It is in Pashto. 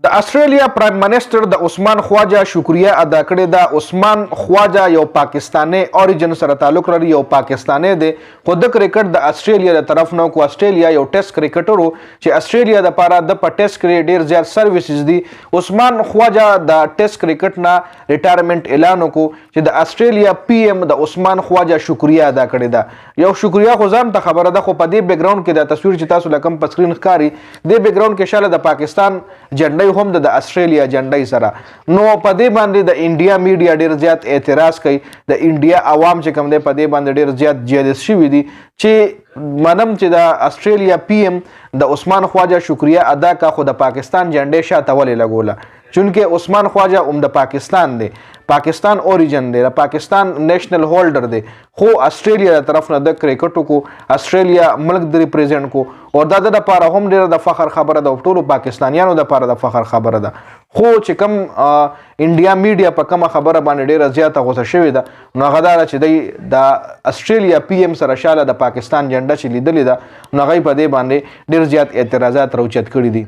د آسټریلیا پرائم منسٹر د عثمان خواجہ شکریہ ادا کړې ده. عثمان خواجہ یو پاکستانی اوریجن سره تعلق لري، یو پاکستانی دی خو د کرکټ د آسټریلیا د طرف نه کو. آسټریلیا یو ټیسټ کرکټر و چې آسټریلیا د پاره د ټیسټ کې ډیر زیات سرویسز دي. عثمان خواجہ د ټیسټ کرکټ نه ریټایرمنٹ اعلان وکړو چې د آسټریلیا پی ایم د عثمان خواجہ شکریہ ادا کړې ده. یو شکریہ خو ځان ته خبره ده، خو په دې بیک ګراوند کې د تصویر چې تاسو لکم په سکرین ښکاري د بیک ګراوند کې شاله د پاکستان جنډۍ هم د آسټریلیا جنډۍ سره. نو په دې باندې د انډیامیډیا ډیر زیات اعتراض کوي. د انډیا عوام چې کوم دی په دې باندې ډیر زیات جیلس شوي دي چې منم چې د آسټریلیا پی ایم د عثمان خواجہ شکریہ ادا کا، خو د پاکستان جنډۍ شاته ولې لګوله؟ چونکه عثمان خواجہ د پاکستان دی، پاکستان اوریجن دی، د پاکستان نیشنل هولډر دی، خو آسټریلیا د طرف نه د کرکټ کو آسټریلیا ملک د ریپرزینټ کو، او دا د لپاره هم ډیره د فخر خبره ده، ټولو پاکستانیانو د لپاره د فخر خبره ده. خو چې کوم انډیامیډیا په کومه خبره باندې ډیره زیاته غوسه شوې ده، نو هغه دا ده چې دی د آسټریلیا پی ایم سره شاله د پاکستان جنډه چې لیدلې ده، نو هغه په دې باندې ډیر زیات اعتراضات راوچت کړي دي.